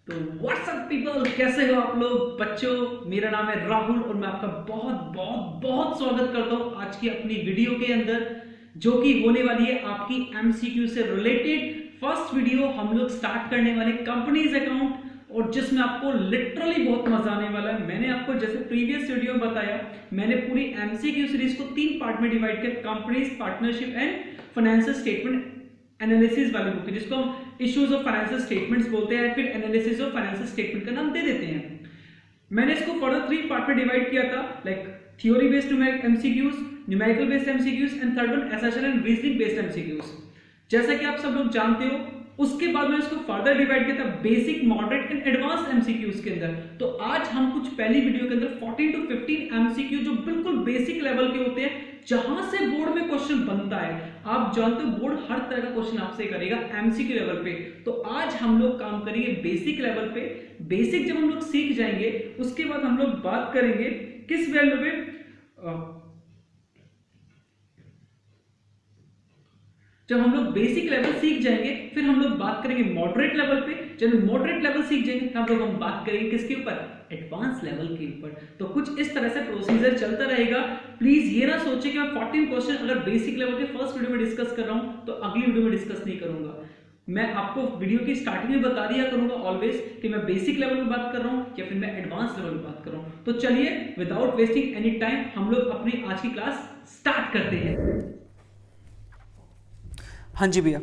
तो WhatsApp people, कैसे हो आप लोग बच्चों। मेरा नाम है राहुल और मैं आपका बहुत बहुत बहुत स्वागत करता हूं आज की अपनी वीडियो के अंदर, जो कि होने वाली है आपकी एमसीक्यू से रिलेटेड फर्स्ट वीडियो। हम लोग स्टार्ट करने वाले कंपनीज अकाउंट, और जिसमें आपको लिटरली बहुत मजा आने वाला है। मैंने आपको जैसे प्रीवियस वीडियो में बताया, मैंने पूरी एमसीक्यू सीरीज को 3 पार्ट में डिवाइड किया, companies, partnership and financial statement analysis वाली बुक, जिसको हम इश्यूज ऑफ फाइनेंशियल स्टेटमेंट्स बोलते हैं, फिर एनालिसिस ऑफ फाइनेंशियल स्टेटमेंट का नाम दे देते हैं। मैंने इसको फर्दर 3 पार्ट में डिवाइड किया था, like theory based MCQs, numerical based MCQs and third one assertion and reasoning based MCQs. जैसा कि आप सब लोग जानते हो, उसके बाद मैंने इसको फर्दर डिवाइड किया था basic, moderate and advance MCQs के अंदर। तो आज हम कुछ पहली वीडियो के अंदर 14 to 15 एमसीक्यू जो बिल्कुल बेसिक लेवल के होते हैं, जहां से बोर्ड में क्वेश्चन बनता है। आप जानते हो बोर्ड हर तरह का क्वेश्चन आपसे करेगा एमसीक्यू लेवल पे। तो आज हम लोग काम करेंगे बेसिक लेवल पे। बेसिक जब हम लोग सीख जाएंगे, उसके बाद हम लोग बात करेंगे किस वैल्यू पे, जब हम लोग बेसिक लेवल सीख जाएंगे फिर हम लोग बात करेंगे मॉडरेट लेवल पे। जब मॉडरेट लेवल सीख जाएंगे तब लोग हम बात करेंगे किसके ऊपर, एडवांस लेवल के ऊपर। तो कुछ इस तरह से प्रोसीजर चलता रहेगा। प्लीज ये ना सोचे कि मैं 14 क्वेश्चन अगर बेसिक लेवल के फर्स्ट वीडियो में डिस्कस कर रहा हूं तो अगली वीडियो में डिस्कस नहीं करूंगा। मैं आपको वीडियो की स्टार्टिंग में बता दिया करूंगा ऑलवेज कि मैं बेसिक लेवल में बात कर रहा हूं या फिर मैं एडवांस लेवल में बात कर रहा हूं। तो चलिए विदाउट वेस्टिंग एनी टाइम हम लोग अपनी आज की क्लास स्टार्ट करते हैं। हाँ जी भैया,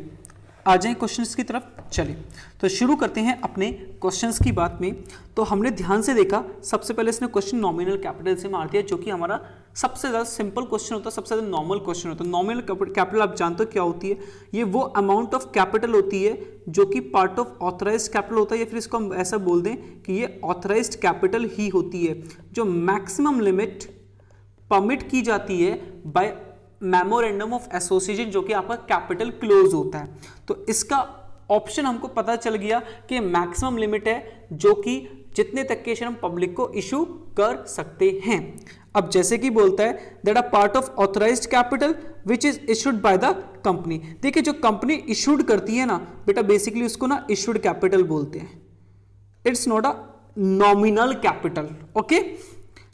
आ जाएं क्वेश्चंस की तरफ। चलिए तो शुरू करते हैं अपने क्वेश्चंस की बात में। तो हमने ध्यान से देखा, सबसे पहले इसने क्वेश्चन नॉमिनल कैपिटल से मार दिया, जो कि हमारा सबसे ज़्यादा सिंपल क्वेश्चन होता है, सबसे ज़्यादा नॉर्मल क्वेश्चन होता है। नॉमिनल कैपिटल आप जानते हो क्या होती है? ये वो अमाउंट ऑफ कैपिटल होती है जो कि पार्ट ऑफ ऑथराइज कैपिटल होता है, या फिर इसको हम ऐसा बोल दें कि ये ऑथराइज कैपिटल ही होती है, जो मैक्सिमम लिमिट परमिट की जाती है बाय मेमोरेंडम ऑफ एसोसिएशन, जो कि आपका कैपिटल क्लोज होता है। तो इसका ऑप्शन हमको पता चल गया कि मैक्सिमम लिमिट है, जो कि जितने तक के शेयर हम पब्लिक को इशू कर सकते हैं। अब जैसे कि बोलता है that a part of authorised capital which is issued by the company. देखिए जो कंपनी इशूड करती है ना बेटा, बेसिकली उसको ना इशूड कैपिटल बोलते हैं। It's not a nominal capital. Okay,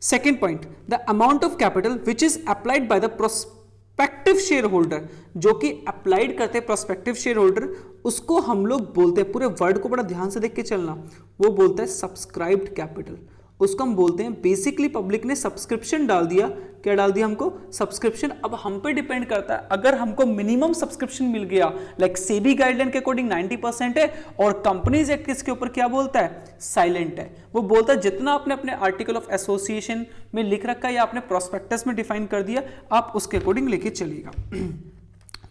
second point, the amount of capital which is applied by the prospective share holder, जो कि अप्लाइड करते हैं प्रोस्पेक्टिव शेयर होल्डर, उसको हम लोग बोलते हैं, पूरे वर्ड को बड़ा ध्यान से देख के चलना, वो बोलता है सब्सक्राइब्ड कैपिटल। उसको हम बोलते हैं, बेसिकली पब्लिक ने सब्सक्रिप्शन डाल दिया। क्या डाल दिया हमको? सब्सक्रिप्शन। अब हम पे डिपेंड करता है, अगर हमको मिनिमम सब्सक्रिप्शन मिल गया, लाइक सेबी गाइडलाइन के अकॉर्डिंग 90% है, और कंपनीज एक्ट किसके ऊपर क्या बोलता है? साइलेंट है। वो बोलता है जितना आपने अपने आर्टिकल ऑफ एसोसिएशन में लिख रखा है या आपने प्रोस्पेक्टस में डिफाइन कर दिया, आप उसके अकॉर्डिंग लेके चलिएगा।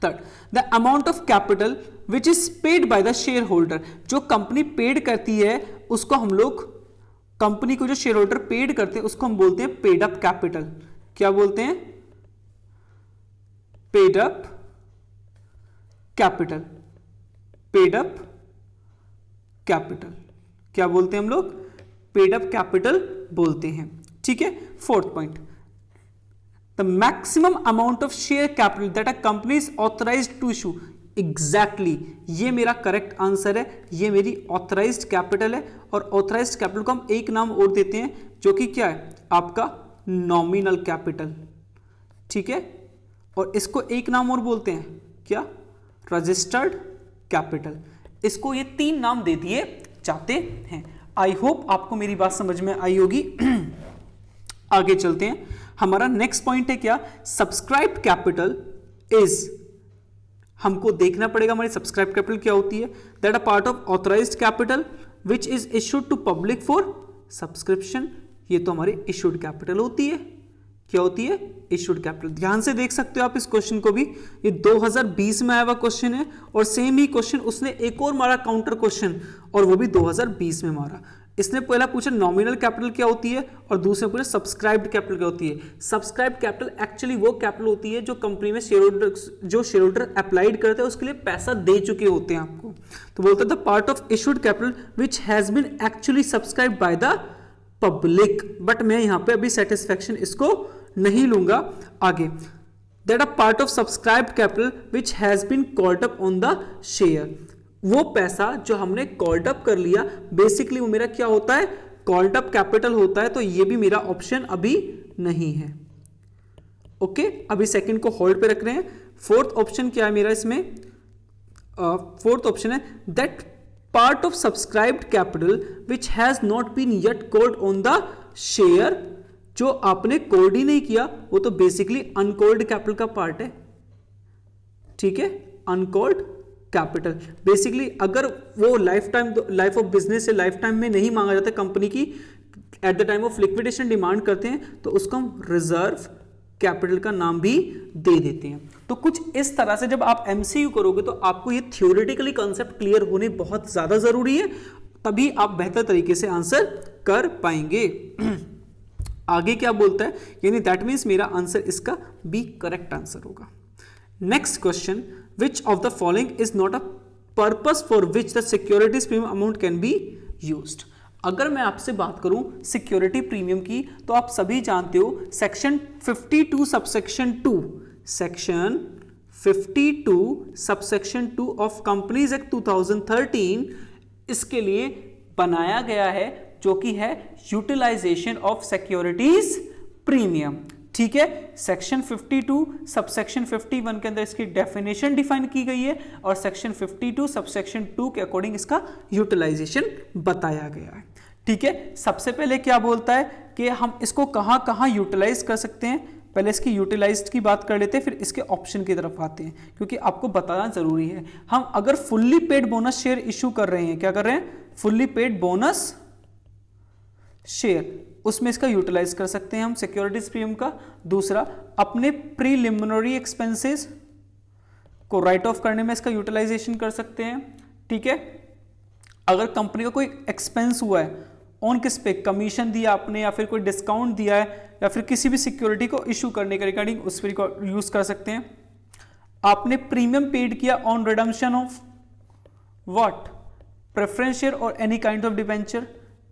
Third, the amount of capital which is paid by the share holder, जो कंपनी पेड करती है उसको हम लोग, कंपनी को जो शेयर होल्डर पेड करते हैं उसको हम बोलते हैं पेड अप कैपिटल। क्या बोलते हैं? Paid up capital. Paid up capital क्या बोलते हैं हम लोग? पेड अप कैपिटल बोलते हैं। ठीक है। Fourth point, the maximum amount of share capital that a company is authorised to issue. Exactly, ये मेरा करेक्ट आंसर है। ये मेरी ऑथराइज्ड कैपिटल है, और ऑथराइज्ड कैपिटल को हम एक नाम और देते हैं, जो कि क्या है? आपका नॉमिनल कैपिटल। ठीक है। और इसको एक नाम और बोलते हैं, क्या? Registered capital. इसको ये 3 नाम दे दिए जाते हैं। आई होप आपको मेरी बात समझ में आई होगी। आगे चलते हैं। हमारा नेक्स्ट पॉइंट है क्या? सब्सक्राइब्ड कैपिटल इज, हमको देखना पड़ेगा हमारी सब्सक्राइब कैपिटल क्या होती है। That a part of authorised capital which is issued to public for subscription. ये तो हमारी इशूड कैपिटल होती है। क्या होती है? Issued capital. ध्यान से देख सकते हो आप इस क्वेश्चन को भी, ये 2020 में आया हुआ क्वेश्चन है, और सेम ही क्वेश्चन उसने एक और मारा काउंटर क्वेश्चन, और वो भी 2020 में मारा। इसने पहला पूछा नॉमिनल कैपिटल क्या होती है, और दूसरे पूछा सब्सक्राइब्ड कैपिटल क्या होती है। सब्सक्राइब्ड कैपिटल एक्चुअली वो कैपिटल होती है जो कंपनी में जो शेयर होल्डर अप्लाइड करते हैं उसके लिए पैसा दे चुके होते हैं आपको। तो बोलता है the part of issued capital which has been actually subscribed by the public. But मैं यहां पे अभी सेटिस्फैक्शन इसको नहीं लूंगा। आगे, that a part of subscribed capital which has been called up on the share. वो पैसा जो हमने कॉल्ड अप कर लिया बेसिकली वो मेरा क्या होता है, कॉल्ड अप कैपिटल होता है, तो ये भी मेरा ऑप्शन अभी नहीं है। ओके, अभी सेकंड को होल्ड पे रख रहे हैं। फोर्थ ऑप्शन क्या है मेरा इसमें, फोर्थ ऑप्शन है that part of subscribed capital which has not been yet called on the share, जो आपने कोल्ड ही नहीं किया वो तो बेसिकली अनकॉल्ड कैपिटल का पार्ट है। ठीक है, अनकॉल्ड कैपिटल बेसिकली अगर वो लाइफ ऑफ बिजनेस से लाइफ टाइम में नहीं मांगा जाता कंपनी की, at the time of liquidation demand करते हैं तो उसको हम रिजर्व कैपिटल का नाम भी दे देते हैं। तो कुछ इस तरह से जब आप एमसीक्यू करोगे तो आपको ये थ्योरेटिकली कॉन्सेप्ट क्लियर होने बहुत ज्यादा जरूरी है, तभी आप बेहतर तरीके से आंसर कर पाएंगे। आगे क्या बोलता है, यानी दैट मीन्स मेरा आंसर इसका बी करेक्ट आंसर होगा। Next question, which of the following is not a purpose for which the securities premium amount can be used. अगर मैं आपसे बात करूं सिक्योरिटी प्रीमियम की, तो आप सभी जानते हो section 52 subsection 2, section 52 subsection 2 of companies act 2013 इसके लिए बनाया गया है, जो कि है यूटिलाइजेशन ऑफ सिक्योरिटीज प्रीमियम। ठीक है, सेक्शन 52 सबसेक्शन 51 के अंदर इसकी डेफिनेशन डिफाइन की गई है और सेक्शन 52 सबसेक्शन 2 के अकॉर्डिंग इसका यूटिलाइजेशन बताया गया है। ठीक है, सबसे पहले क्या बोलता है कि हम इसको कहां कहां यूटिलाइज कर सकते हैं। पहले इसकी यूटिलाइज्ड की बात कर लेते हैं, फिर इसके ऑप्शन की तरफ आते हैं, क्योंकि आपको बताना जरूरी है। हम अगर fully paid bonus share issue कर रहे हैं, क्या कर रहे हैं, फुल्ली पेड बोनस शेयर, उसमें इसका यूटिलाइज कर सकते हैं हम सिक्योरिटीज प्रीमियम का। दूसरा, अपने प्रीलिमिनरी एक्सपेंसेस को राइट ऑफ करने में इसका यूटिलाइजेशन कर सकते हैं। ठीक है, अगर कंपनी का कोई एक्सपेंस हुआ है, ऑन किस पे, कमीशन दिया आपने या फिर कोई डिस्काउंट दिया है या फिर किसी भी सिक्योरिटी को इशू करने के रिगार्डिंग उस पर यूज कर सकते हैं। आपने प्रीमियम पेड किया on redemption of what, preference share और any kind of debenture,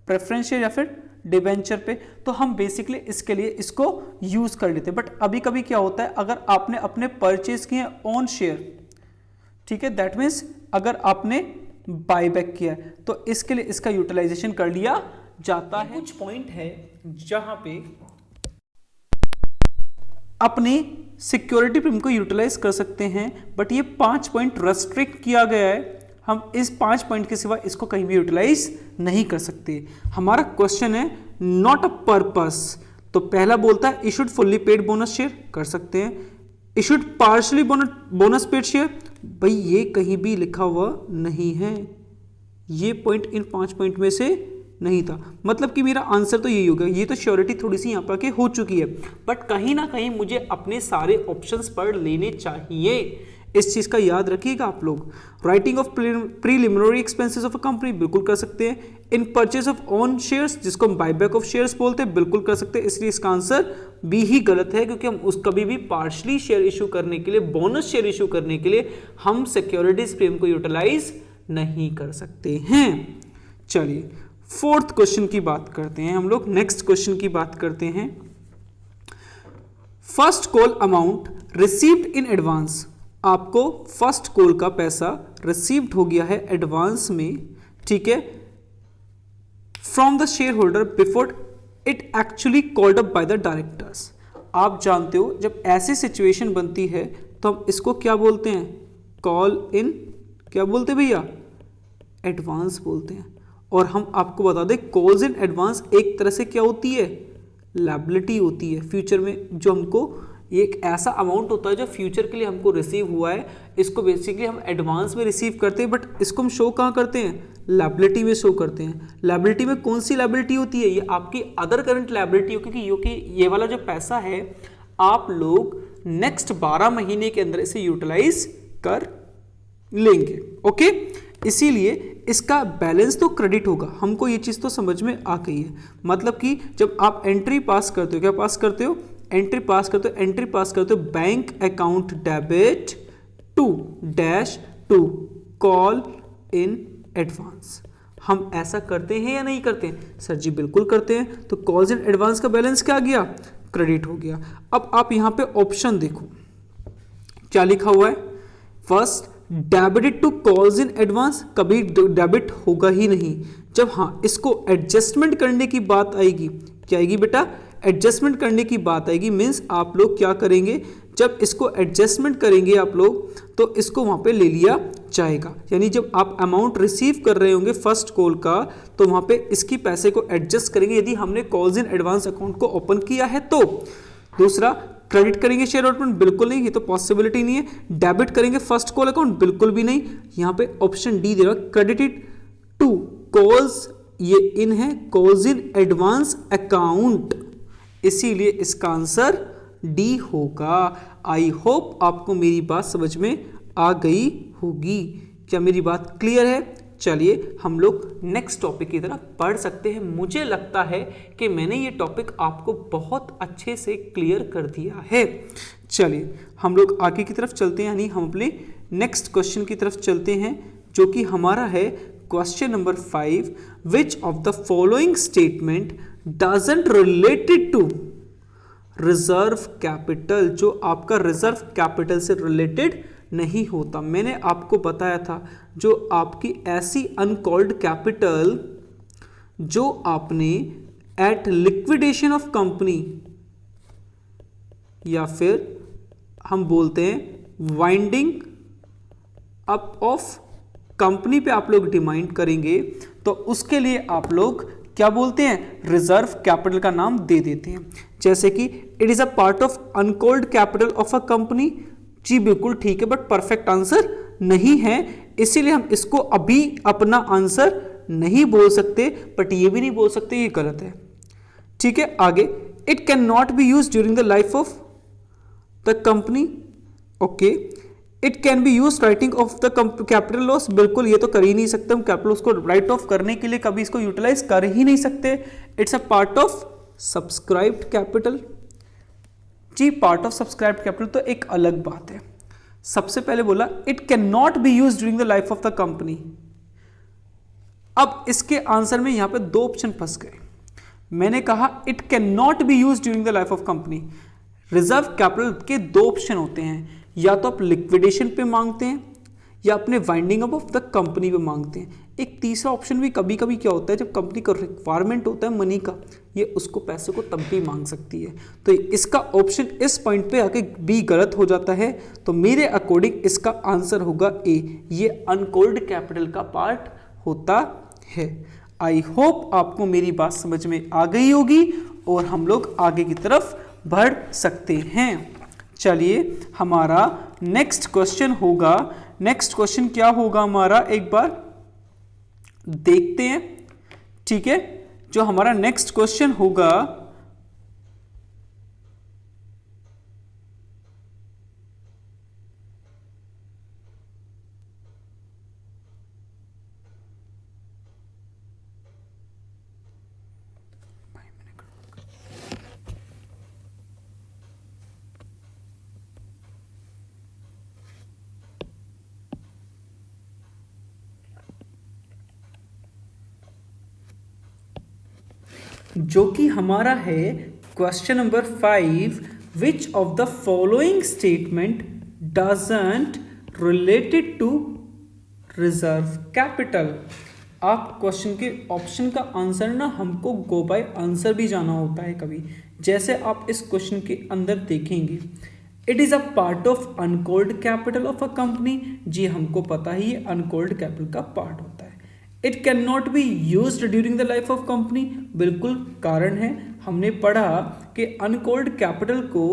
preference share या फिर डिबेंचर पे, तो हम बेसिकली इसके लिए इसको यूज कर लेते हैं। बट अभी कभी क्या होता है, अगर आपने अपने परचेज किए ऑन शेयर, ठीक है, दैट मीन्स अगर आपने बायबैक किया है तो इसके लिए इसका यूटिलाइजेशन कर लिया जाता है। कुछ पॉइंट है जहां पे अपनी सिक्योरिटी प्रीमियम को यूटिलाइज कर सकते हैं, बट ये 5 पॉइंट रेस्ट्रिक्ट किया गया है। हम इस 5 पॉइंट के सिवा इसको कहीं भी यूटिलाइज नहीं कर सकते। हमारा क्वेश्चन है नॉट अ पर्पस, तो पहला बोलता है issued fully paid bonus share, कर सकते हैं। Issued partially bonus paid share, भाई ये कहीं भी लिखा हुआ नहीं है, ये पॉइंट इन 5 पॉइंट में से नहीं था। मतलब कि मेरा आंसर तो यही होगा। ये तो श्योरिटी थोड़ी सी यहाँ पर के हो चुकी है, बट कहीं ना कहीं मुझे अपने सारे ऑप्शंस पढ़ लेने चाहिए। इस चीज का याद रखिएगा आप लोग। Writing of preliminary expenses of a company, बिल्कुल कर सकते हैं। In purchase of own shares, जिसको हम बायबैक ऑफ शेयर्स बोलते हैं, बिल्कुल कर सकते हैं। इसलिए इसका आंसर बी ही गलत है, क्योंकि हम उस कभी भी पार्शली शेयर इशू करने के लिए, बोनस शेयर इशू करने के लिए हम सिक्योरिटीज प्रीमियम को यूटिलाइज नहीं कर सकते हैं। चलिए 4th क्वेश्चन की बात करते हैं हम लोग। नेक्स्ट क्वेश्चन की बात करते हैं। First call amount received in advance, आपको फर्स्ट कॉल का पैसा रिसीव्ड हो गया है एडवांस में, ठीक है, from the share holder before it actually called up by the directors. आप जानते हो जब ऐसी सिचुएशन बनती है तो हम इसको क्या बोलते हैं, कॉल इन, क्या बोलते हैं भैया, एडवांस बोलते हैं। और हम आपको बता दें कॉल्स इन एडवांस एक तरह से क्या होती है, लायबिलिटी होती है। फ्यूचर में जो हमको ये एक ऐसा अमाउंट होता है जो फ्यूचर के लिए हमको रिसीव हुआ है, इसको बेसिकली हम एडवांस में रिसीव करते हैं, बट इसको हम शो कहाँ करते हैं, लायबिलिटी में शो करते हैं। लायबिलिटी में कौन सी लायबिलिटी होती है, ये आपकी अदर करंट लायबिलिटी हो, क्योंकि ये वाला जो पैसा है आप लोग नेक्स्ट 12 महीने के अंदर इसे यूटिलाइज कर लेंगे। ओके, इसीलिए इसका बैलेंस तो क्रेडिट होगा। हमको ये चीज़ तो समझ में आ गई है। मतलब कि जब आप एंट्री पास करते हो, क्या पास करते हो, एंट्री पास करते हो, एंट्री पास करते हो, bank account debit to call in advance. हम ऐसा करते हैं या नहीं करते हैं, सर जी बिल्कुल करते हैं। तो कॉल्स इन एडवांस का बैलेंस क्या आ गया, क्रेडिट हो गया। अब आप यहां पे ऑप्शन देखो क्या लिखा हुआ है, first debited to calls in advance, कभी डेबिट होगा ही नहीं। जब हाँ इसको एडजस्टमेंट करने की बात आएगी, क्या आएगी बेटा, एडजस्टमेंट करने की बात आएगी, मीन्स आप लोग क्या करेंगे, जब इसको एडजस्टमेंट करेंगे आप लोग तो इसको वहाँ पे ले लिया जाएगा। यानी जब आप अमाउंट रिसीव कर रहे होंगे फर्स्ट कॉल का तो वहाँ पे इसकी पैसे को एडजस्ट करेंगे यदि हमने कॉल्स इन एडवांस अकाउंट को ओपन किया है तो। दूसरा, क्रेडिट करेंगे शेयर अलॉटमेंट, बिल्कुल नहीं, ये तो पॉसिबिलिटी नहीं है। डेबिट करेंगे फर्स्ट कॉल अकाउंट, बिल्कुल भी नहीं। यहाँ पे ऑप्शन डी दे रहा है, क्रेडिटेड टू कॉल्स, ये इन है कॉल्स इन एडवांस अकाउंट, इसीलिए इसका आंसर डी होगा। आई होप आपको मेरी बात समझ में आ गई होगी। क्या मेरी बात क्लियर है? चलिए हम लोग नेक्स्ट टॉपिक की तरफ बढ़ सकते हैं। मुझे लगता है कि मैंने ये टॉपिक आपको बहुत अच्छे से क्लियर कर दिया है। चलिए हम लोग आगे की तरफ चलते हैं, यानी हम अपने नेक्स्ट क्वेश्चन की तरफ चलते हैं जो कि हमारा है question number 5। Which of the following statement doesn't related to reserve capital, जो आपका रिजर्व कैपिटल से रिलेटेड नहीं होता। मैंने आपको बताया था जो आपकी ऐसी अनकॉल्ड कैपिटल जो आपने एट लिक्विडेशन ऑफ कंपनी या फिर हम बोलते हैं वाइंडिंग अप ऑफ कंपनी पे आप लोग डिमांड करेंगे तो उसके लिए आप लोग क्या बोलते हैं, रिजर्व कैपिटल का नाम दे देते हैं। जैसे कि it is a part of uncalled capital of a company, जी बिल्कुल ठीक है, बट परफेक्ट आंसर नहीं है, इसीलिए हम इसको अभी अपना आंसर नहीं बोल सकते, बट ये भी नहीं बोल सकते ये गलत है। ठीक है, आगे, it can not be use during the life of the company, okay. It can be use writing of the capital loss, बिल्कुल ये तो कर ही नहीं सकते हम, कैपिटल लॉस को राइट ऑफ करने के लिए कभी इसको यूटिलाइज कर ही नहीं सकते। It's a part of subscribed capital, जी पार्ट ऑफ सब्सक्राइब्ड कैपिटल तो एक अलग बात है। सबसे पहले बोला it can not be use during the life of the company. अब इसके आंसर में यहां पे दो ऑप्शन फंस गए। मैंने कहा it can not be use during the life of company. Reserve capital के दो ऑप्शन होते हैं, या तो आप लिक्विडेशन पे मांगते हैं या अपने winding up of the company पे मांगते हैं। एक तीसरा ऑप्शन भी कभी कभी क्या होता है, जब कंपनी को रिक्वायरमेंट होता है मनी का, ये उसको पैसे को तब भी मांग सकती है। तो इसका ऑप्शन इस पॉइंट पे आके बी गलत हो जाता है, तो मेरे अकॉर्डिंग इसका आंसर होगा ए, ये अनकॉल्ड कैपिटल का पार्ट होता है। आई होप आपको मेरी बात समझ में आ गई होगी और हम लोग आगे की तरफ बढ़ सकते हैं। चलिए हमारा नेक्स्ट क्वेश्चन होगा, नेक्स्ट क्वेश्चन क्या होगा हमारा, एक बार देखते हैं। ठीक है, जो हमारा नेक्स्ट क्वेश्चन होगा जो कि हमारा है question number 5। Which of the following statement doesn't related to reserve capital. आप क्वेश्चन के ऑप्शन का आंसर ना हमको गो बाय आंसर भी जाना होता है कभी। जैसे आप इस क्वेश्चन के अंदर देखेंगे, it is a part of uncalled capital of a company, जी हमको पता ही है अनकॉल्ड कैपिटल का पार्ट होता है। It can not be used during the life of company, बिल्कुल कारण है, हमने पढ़ा कि अनकॉल्ड कैपिटल को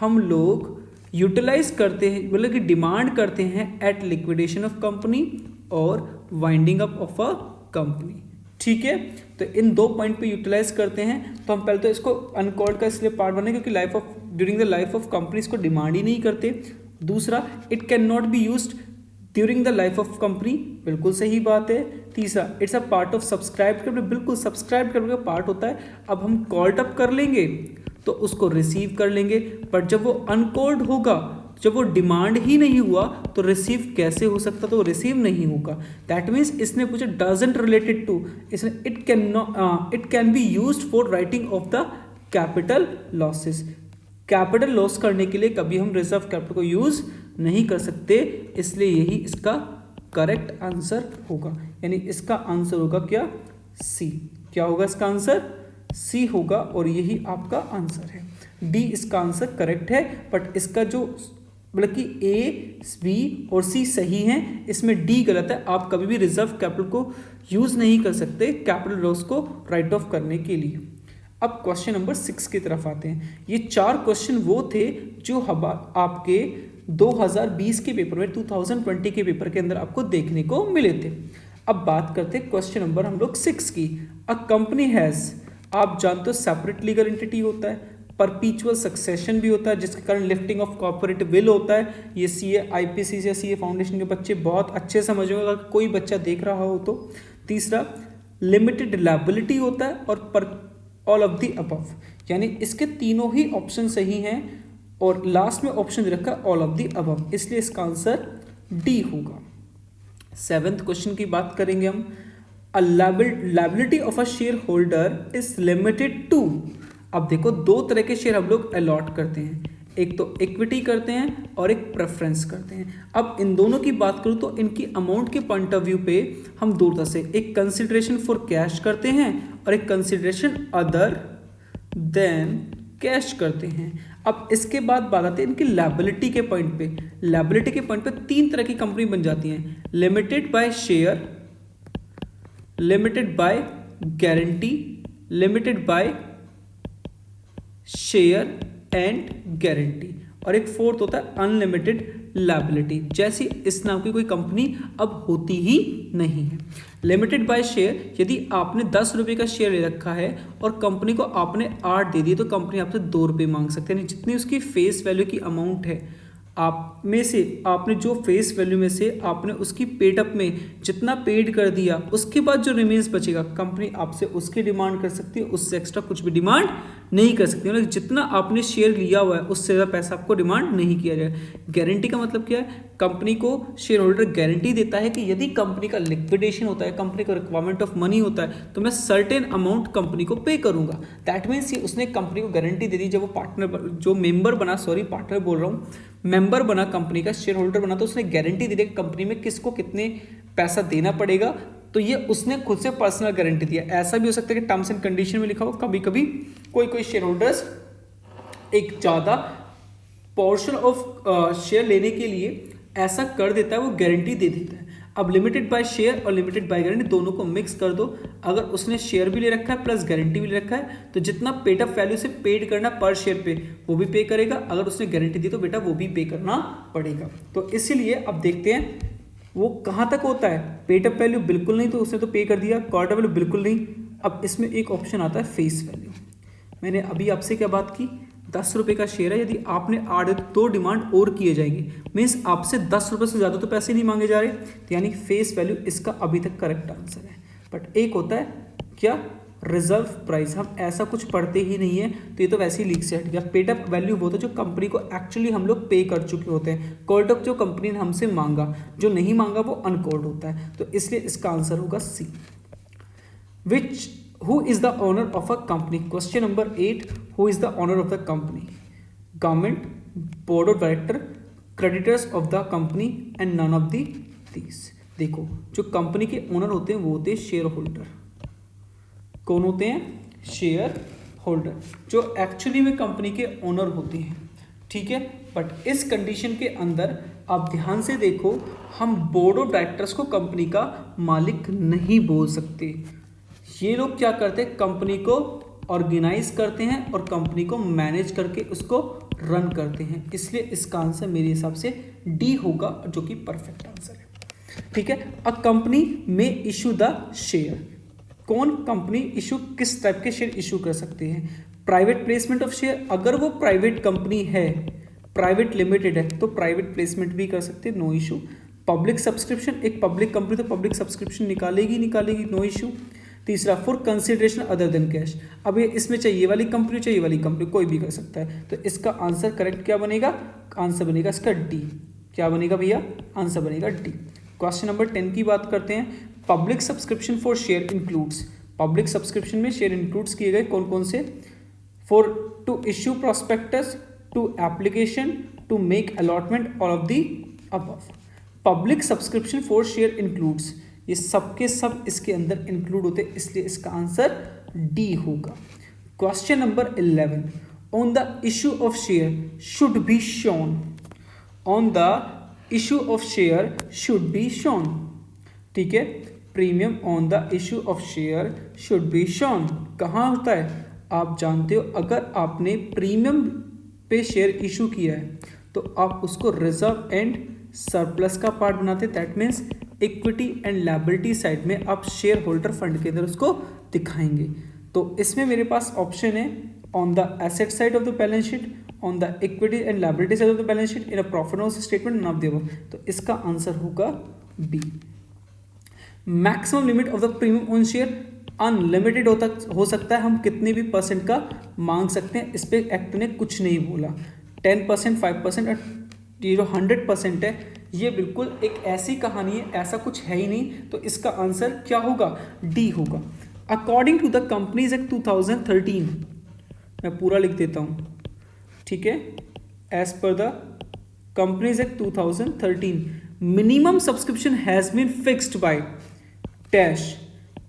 हम लोग यूटिलाइज करते हैं, मतलब कि डिमांड करते हैं एट लिक्विडेशन ऑफ कंपनी और winding up of a company. ठीक है, तो इन दो पॉइंट पे यूटिलाइज करते हैं। तो हम पहले तो इसको अनकॉल्ड का इसलिए पार्ट बने क्योंकि life of during the life of company इसको डिमांड ही नहीं करते। दूसरा, it can not be used during the life of company, बिल्कुल सही बात है। तीसरा, it's a part of subscribe capital, बिल्कुल सब्सक्राइब कैपिटल का पार्ट होता है। अब हम कॉल्ड अप कर लेंगे तो उसको रिसीव कर लेंगे, बट जब वो अनकॉल्ड होगा, जब वो डिमांड ही नहीं हुआ तो रिसीव कैसे हो सकता, तो रिसीव नहीं होगा। दैट मीन्स इसने पूछा डजंट रिलेटेड टू, इसने it can be used for writing of the capital losses. Capital loss करने के लिए कभी हम रिजर्व कैपिटल को यूज नहीं कर सकते, इसलिए यही इसका करेक्ट आंसर होगा। यानी इसका आंसर होगा क्या? सी। क्या होगा इसका आंसर? सी होगा, और यही आपका आंसर है। डी इसका आंसर करेक्ट है, बट इसका जो मतलब कि ए, बी और सी सही हैं, इसमें डी गलत है। आप कभी भी रिजर्व कैपिटल को यूज नहीं कर सकते कैपिटल लॉस को राइट ऑफ करने के लिए। अब क्वेश्चन नंबर 6 की तरफ आते हैं। ये 4 क्वेश्चन वो थे जो आपके 2020 के पेपर में, 2020 के पेपर के अंदर आपको देखने को मिले थे। अब बात करते हैं क्वेश्चन नंबर हम लोग 6 की। अ कंपनी हैज, आप जानते हो सेपरेट लीगल एंटिटी होता है, परपीचुअल सक्सेशन भी होता है, जिसके कारण लिफ्टिंग ऑफ कॉर्पोरेट विल होता है। ये सीए, आईपीसी या सीए फाउंडेशन के बच्चे बहुत अच्छे समझेंगे अगर कोई बच्चा देख रहा हो तो। तीसरा लिमिटेड लायबिलिटी होता है, और ऑल ऑफ द अबव, यानी इसके तीनों ही ऑप्शन सही हैं, और लास्ट में ऑप्शन दे रखा है ऑल ऑफ द अबव, इसलिए इसका आंसर डी होगा। 7th क्वेश्चन की बात करेंगे हम। A liability of a share holder is limited to. अब देखो, 2 तरह के शेयर हम लोग अलॉट करते हैं, एक तो इक्विटी करते हैं और एक प्रेफरेंस करते हैं। अब इन दोनों की बात करूं तो इनकी अमाउंट के पॉइंट ऑफ व्यू पे हम 2 तरह से, एक कंसिडरेशन फॉर कैश करते हैं और एक कंसिडरेशन अदर देन कैश करते हैं। अब इसके बाद बात आती है इनकी लायबिलिटी के पॉइंट पे। लायबिलिटी के पॉइंट पे 3 तरह की कंपनी बन जाती हैं, limited by share, limited by guarantee, limited by share and guarantee, और एक फोर्थ होता है अनलिमिटेड लायबिलिटी, जैसी इस नाम की कोई कंपनी अब होती ही नहीं है। लिमिटेड बाय शेयर, यदि आपने 10 रुपये का शेयर ले रखा है और कंपनी को आपने 8 दे दिए, तो कंपनी आपसे 2 रुपये मांग सकते हैं। जितनी उसकी फेस वैल्यू की अमाउंट है, आप में से आपने जो फेस वैल्यू में से आपने उसकी पेड अप में जितना पेड कर दिया, उसके बाद जो रिमेन्स बचेगा, कंपनी आपसे उसकी डिमांड कर सकती है, उससे एक्स्ट्रा कुछ भी डिमांड नहीं कर सकती। मतलब जितना आपने शेयर लिया हुआ है उससे ज़्यादा पैसा आपको डिमांड नहीं किया जाए। गारंटी का मतलब क्या है? कंपनी को शेयर होल्डर गारंटी देता है कि यदि कंपनी का लिक्विडेशन होता है, कंपनी को रिक्वायरमेंट ऑफ मनी होता है, तो मैं सर्टेन अमाउंट कंपनी को पे करूंगा। दैट मीन्स ये उसने कंपनी को गारंटी दे दी। जब वो पार्टनर, जो मेंबर बना, सॉरी पार्टनर बोल रहा हूँ, मेंबर बना, कंपनी का शेयर होल्डर बना, तो उसने गारंटी दी कि कंपनी में किसको कितने पैसा देना पड़ेगा, तो ये उसने खुद से पर्सनल गारंटी दिया। ऐसा भी हो सकता है कि टर्म्स एंड कंडीशन में लिखा हो, कभी कभी कोई शेयर होल्डर्स एक ज़्यादा पोर्शन ऑफ शेयर लेने के लिए ऐसा कर देता है, वो गारंटी दे देता है। अब लिमिटेड बाय शेयर और लिमिटेड बाय गारंटी दोनों को मिक्स कर दो। अगर उसने शेयर भी ले रखा है प्लस गारंटी भी ले रखा है, तो जितना पेड अप वैल्यू से पेड करना पर शेयर पे, वो भी पे करेगा। अगर उसने गारंटी दी तो बेटा वो भी पे करना पड़ेगा। तो इसीलिए अब देखते हैं वो कहाँ तक होता है। पेड अप वैल्यू बिल्कुल नहीं, तो उसने तो पे कर दिया। क्वार्टर वैल्यू बिल्कुल नहीं। अब इसमें एक ऑप्शन आता है फेस वैल्यू। मैंने अभी आपसे क्या बात की, 10 रुपये का शेयर है, यदि आपने 8 तो डिमांड और किए जाएंगे, मीन्स आपसे 10 रुपये से ज़्यादा तो पैसे नहीं मांगे जा रहे, तो यानी फेस वैल्यू इसका अभी तक करेक्ट आंसर है। बट एक होता है क्या, रिजर्व प्राइस। हम ऐसा कुछ पढ़ते ही नहीं है, तो ये तो वैसे ही लीक से हट गया। पेड अप वैल्यू वो तो जो कंपनी को एक्चुअली हम लोग पे कर चुके होते हैं। कॉल्ड अप जो कंपनी ने हमसे मांगा, जो नहीं मांगा वो अनकॉल्ड होता है। तो इसलिए इसका आंसर होगा सी। विच Who is the owner of a company? Question number 8. Who is the owner of the company? Government, board of director, creditors of the company and none of these. देखो, जो कंपनी के owner होते हैं वो होते हैं share holder. कौन होते हैं? शेयर होल्डर, जो एक्चुअली में कंपनी के ओनर होते हैं। ठीक है, बट इस कंडीशन के अंदर आप ध्यान से देखो, हम बोर्ड ऑफ डायरेक्टर्स को कंपनी का मालिक नहीं बोल सकते। ये लोग क्या करते हैं, कंपनी को ऑर्गेनाइज करते हैं और कंपनी को मैनेज करके उसको रन करते हैं। इसलिए इसका आंसर मेरे हिसाब से डी होगा, जो कि परफेक्ट आंसर है। ठीक है, अ कंपनी में इशू द शेयर। कौन कंपनी इशू, किस टाइप के शेयर इशू कर सकते हैं? Private placement of share. अगर वो प्राइवेट कंपनी है, प्राइवेट लिमिटेड है, तो प्राइवेट प्लेसमेंट भी कर सकते हैं, नो इशू। पब्लिक सब्सक्रिप्शन, एक पब्लिक कंपनी तो पब्लिक सब्सक्रिप्शन निकालेगी, नो इशू। तीसरा, for consideration other than cash. अब ये इसमें चाहिए वाली कंपनी, चाहिए वाली कंपनी, कोई भी कर सकता है। तो इसका आंसर करेक्ट क्या बनेगा? आंसर बनेगा इसका डी। क्या बनेगा भैया? आंसर बनेगा डी। क्वेश्चन नंबर 10 की बात करते हैं। Public subscription for share includes. Public subscription में शेयर इंक्लूड्स किए गए कौन कौन से? For to issue prospectus, to application to make allotment all of the above. Public subscription for share includes, ये सबके सब इसके अंदर इंक्लूड होते हैं, इसलिए इसका आंसर डी होगा. Question number 11, on the issue of share should be shown. On the issue of share should be shown. ठीक है, premium on the issue of share should be shown कहाँ होता है? आप जानते हो, अगर आपने प्रीमियम पे शेयर इशू किया है तो आप उसको रिजर्व एंड सरप्लस का पार्ट बनाते, that means equity and liability side में आप शेयर होल्डर फंड के अंदर उसको दिखाएंगे. तो इसमें मेरे पास ऑप्शन है on the asset side of the balance sheet, on the equity and liability side of the balance sheet, in a profit loss statement, not the above. तो इसका आंसर होगा B. Maximum limit of the premium on share unlimited हो सकता है, हम कितने भी percent का मांग सकते हैं. इस पे एक्ट ने कुछ नहीं बोला. 10%, 5% और 100% है. ये बिल्कुल एक ऐसी कहानी है, ऐसा कुछ है ही नहीं. तो इसका आंसर क्या होगा? डी होगा. According to the companies act 2013, मैं पूरा लिख देता हूँ. ठीक है, as per the companies act 2013 minimum subscription has been fixed by dash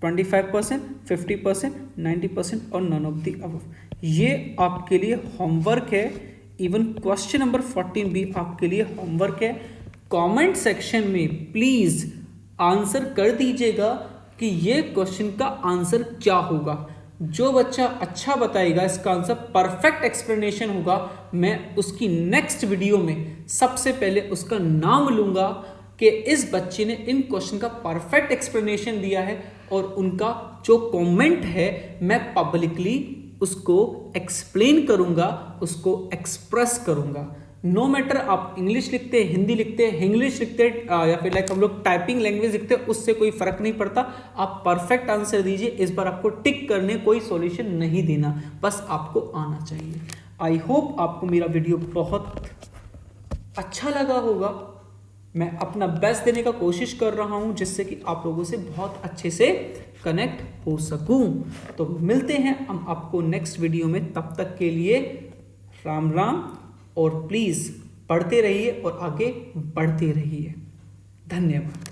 25%, 50%, 90% और नन ऑफ द अबव. ये आपके लिए होमवर्क है. इवन क्वेश्चन नंबर 14 भी आपके लिए होमवर्क है. कमेंट सेक्शन में प्लीज आंसर कर दीजिएगा कि ये क्वेश्चन का आंसर क्या होगा. जो बच्चा अच्छा बताएगा इसका आंसर परफेक्ट एक्सप्लेनेशन होगा, मैं उसकी नेक्स्ट वीडियो में सबसे पहले उसका नाम लूंगा कि इस बच्चे ने इन क्वेश्चन का परफेक्ट एक्सप्लेनेशन दिया है, और उनका जो कमेंट है मैं पब्लिकली उसको एक्सप्लेन करूंगा, उसको एक्सप्रेस करूंगा. नो मैटर आप इंग्लिश लिखते हैं, हिंदी लिखते हैं, इंग्लिश लिखते हैं या फिर लाइक हम लोग टाइपिंग लैंग्वेज लिखते हैं, उससे कोई फर्क नहीं पड़ता. आप परफेक्ट आंसर दीजिए. इस बार आपको टिक करने कोई सॉल्यूशन नहीं देना, बस आपको आना चाहिए. आई होप आपको मेरा वीडियो बहुत अच्छा लगा होगा. मैं अपना बेस्ट देने का कोशिश कर रहा हूं जिससे कि आप लोगों से बहुत अच्छे से कनेक्ट हो सकूं. तो मिलते हैं हम आपको नेक्स्ट वीडियो में. तब तक के लिए राम राम, और प्लीज़ पढ़ते रहिए और आगे बढ़ते रहिए. धन्यवाद.